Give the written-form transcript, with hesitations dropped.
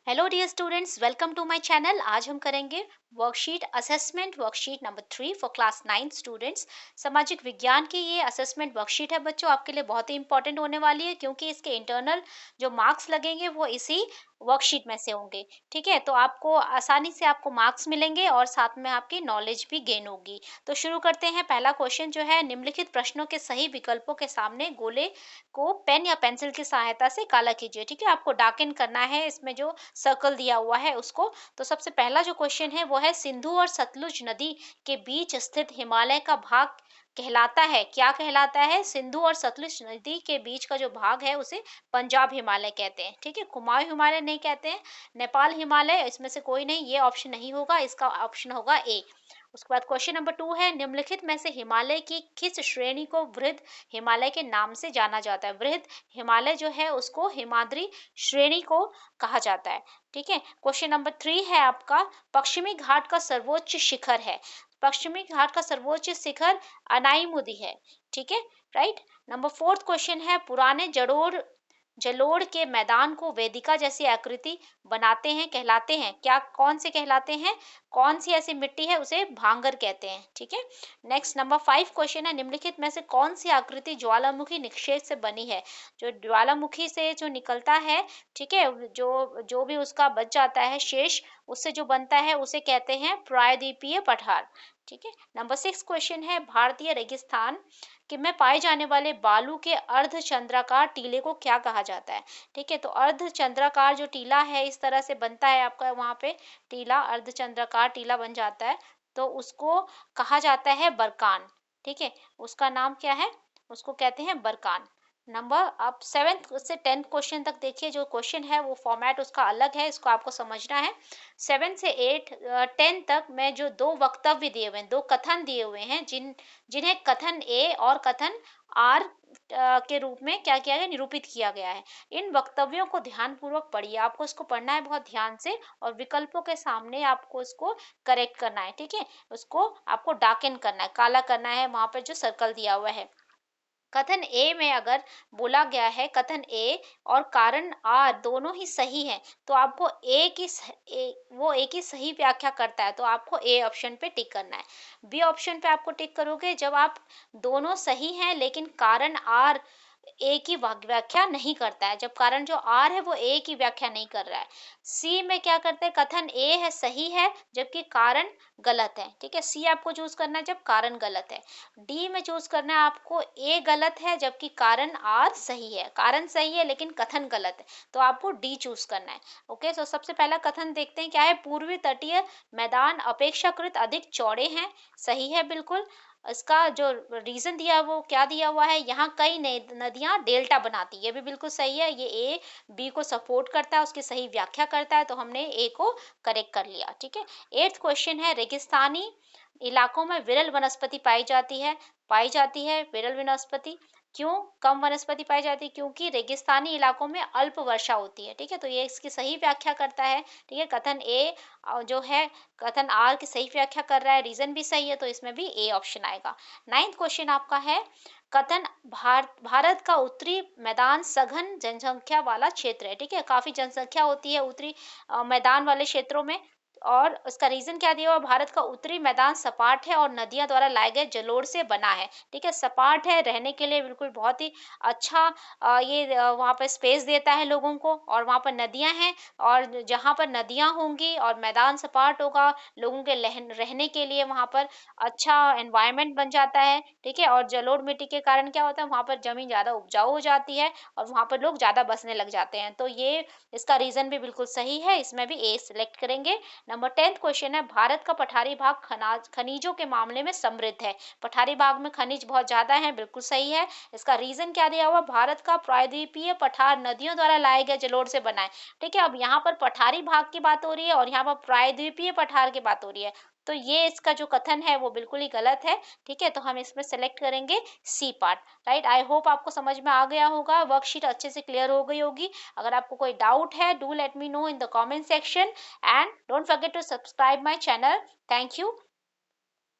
Hello dear students, welcome to my channel. आज हम करेंगे worksheet assessment worksheet number 3 for class 9 students. सामाजिक विज्ञान की ये असेसमेंट वर्कशीट है बच्चों, आपके लिए बहुत ही इंपॉर्टेंट होने वाली है क्योंकि इसके इंटरनल जो मार्क्स लगेंगे वो इसी वर्कशीट में से होंगे। ठीक है, तो आपको आसानी से आपको मार्क्स मिलेंगे और साथ में आपकी नॉलेज भी गेन होगी। तो शुरू करते हैं। पहला क्वेश्चन जो है, निम्नलिखित प्रश्नों के सही विकल्पों के सामने गोले को पेन या पेंसिल की सहायता से काला कीजिए। ठीक है, आपको डार्कन करना है इसमें जो सर्कल दिया हुआ है उसको। तो सबसे पहला जो क्वेश्चन है वो है, सिंधु और सतलुज नदी के बीच स्थित हिमालय का भाग कहलाता है, क्या कहलाता है? सिंधु और सतलुज नदी के बीच का जो भाग है उसे पंजाब हिमालय कहते हैं। ठीक है, कुमाऊं हिमालय नहीं कहते हैं, नेपाल हिमालय, इसमें से कोई नहीं, ये ऑप्शन नहीं होगा, इसका ऑप्शन होगा ए। उसके बाद क्वेश्चन नंबर 2 है, निम्नलिखित में से हिमालय की किस श्रेणी को वृहद हिमालय के नाम से जाना जाता है? वृहद हिमालय जो है उसको हिमाद्री श्रेणी को कहा जाता है। ठीक है, क्वेश्चन नंबर 3 है आपका, पश्चिमी घाट का सर्वोच्च शिखर है। पश्चिमी घाट का सर्वोच्च शिखर अनाईमुदी है। ठीक है, राइट। नंबर 4 क्वेश्चन है, पुराने जलोढ़ के मैदान को वेदिका जैसी आकृति बनाते हैं कहलाते हैं, क्या कौन से कहलाते हैं? कौन सी ऐसी मिट्टी है उसे भांगर कहते हैं। ठीक है, नेक्स्ट नंबर 5 क्वेश्चन है, निम्नलिखित में से कौन सी आकृति ज्वालामुखी निक्षेप से बनी है? जो ज्वालामुखी से जो निकलता है, ठीक है, जो जो भी उसका बच जाता है शेष, उससे जो बनता है उसे कहते हैं प्रायद्वीपीय पठार। ठीक है, नंबर 6 क्वेश्चन है, भारतीय रेगिस्तान कि में पाए जाने वाले बालू के अर्धचंद्राकार टीले को क्या कहा जाता है? ठीक है, तो अर्धचंद्राकार जो टीला है इस तरह से बनता है आपका, वहां पे टीला, अर्धचंद्राकार टीला बन जाता है, तो उसको कहा जाता है बरकान। ठीक है, उसका नाम क्या है? उसको कहते हैं बरकान। नंबर आप 7th से 10th क्वेश्चन तक देखिए, जो क्वेश्चन है वो फॉर्मेट उसका अलग है, इसको आपको समझना है। 7 से 8 10 तक में जो दो वक्तव्य दिए हुए हैं, दो कथन दिए हुए हैं, जिन्हें कथन ए और कथन आर के रूप में क्या किया गया, निरूपित किया गया है। इन वक्तव्यों को ध्यानपूर्वक पढ़िए, आपको इसको पढ़ना है बहुत ध्यान से, और विकल्पों के सामने आपको इसको करेक्ट करना है। ठीक है, उसको आपको डार्कन करना है, काला करना है, वहां पर जो सर्कल दिया हुआ है। कथन ए में अगर बोला गया है कथन ए और कारण आर दोनों ही सही हैं, तो आपको वो ए की सही व्याख्या करता है, तो आपको ए ऑप्शन पे टिक करना है। बी ऑप्शन पे आपको टिक करोगे जब आप दोनों सही हैं लेकिन कारण आर ए की व्याख्या नहीं करता है, जब कारण जो आर है वो ए की व्याख्या नहीं कर रहा है। सी में क्या करते हैं, कथन ए है सही है जबकि कारण गलत है। ठीक है, सी आपको चूज करना है जब कारण गलत है। डी में चूज करना है आपको, ए गलत है जबकि कारण आर सही है, कारण सही है लेकिन कथन गलत है, तो आपको डी चूज करना है। ओके, तो सबसे पहला कथन देखते हैं क्या है, पूर्वी तटीय मैदान अपेक्षाकृत अधिक चौड़े हैं, सही है बिल्कुल। इसका जो रीजन दिया है वो क्या दिया हुआ है, यहाँ कई नदियां डेल्टा बनाती है, ये भी बिल्कुल सही है, ये ए बी को सपोर्ट करता है, उसकी सही व्याख्या करता है, तो हमने ए को करेक्ट कर लिया। ठीक है, 8th क्वेश्चन है, रेगिस्तानी इलाकों में विरल वनस्पति पाई जाती है विरल वनस्पति, क्यों कम वनस्पति पाई जाती है? क्योंकि रेगिस्तानी इलाकों में अल्प वर्षा होती है। ठीक है, तो ये इसकी सही व्याख्या करता है। ठीक है, कथन ए जो है कथन आर की सही व्याख्या कर रहा है, रीजन भी सही है, तो इसमें भी ए ऑप्शन आएगा। 9th क्वेश्चन आपका है, कथन भारत का उत्तरी मैदान सघन जनसंख्या वाला क्षेत्र है। ठीक है, काफी जनसंख्या होती है उत्तरी मैदान वाले क्षेत्रों में, और उसका रीजन क्या दिया हुआ, भारत का उत्तरी मैदान सपाट है और नदियां द्वारा लाए गए जलोढ़ से बना है। ठीक है, सपाट है, रहने के लिए बिल्कुल बहुत ही अच्छा ये वहाँ पर स्पेस देता है लोगों को, और वहाँ पर नदियां हैं, और जहाँ पर नदियां होंगी और मैदान सपाट होगा, लोगों के रहने के लिए वहाँ पर अच्छा एनवायरनमेंट बन जाता है। ठीक है, और जलोढ़ मिट्टी के कारण क्या होता है, वहाँ पर जमीन ज्यादा उपजाऊ हो जाती है और वहाँ पर लोग ज्यादा बसने लग जाते हैं, तो ये इसका रीजन भी बिल्कुल सही है, इसमें भी ए सिलेक्ट करेंगे। नंबर 10th क्वेश्चन है, भारत का पठारी भाग खनिजों के मामले में समृद्ध है, पठारी भाग में खनिज बहुत ज्यादा है, बिल्कुल सही है। इसका रीजन क्या दिया हुआ, भारत का प्रायद्वीपीय पठार नदियों द्वारा लाए गए जलोढ़ से बना है। ठीक है, अब यहाँ पर पठारी भाग की बात हो रही है और यहाँ पर प्रायद्वीपीय पठार की बात हो रही है, तो ये इसका जो कथन है वो बिल्कुल ही गलत है। ठीक है, तो हम इसमें सेलेक्ट करेंगे C part. Right, I hope आपको समझ में आ गया होगा, वर्कशीट अच्छे से क्लियर हो गई होगी। अगर आपको कोई डाउट है, do let me know in the comment section, and don't forget to subscribe my channel. Thank you.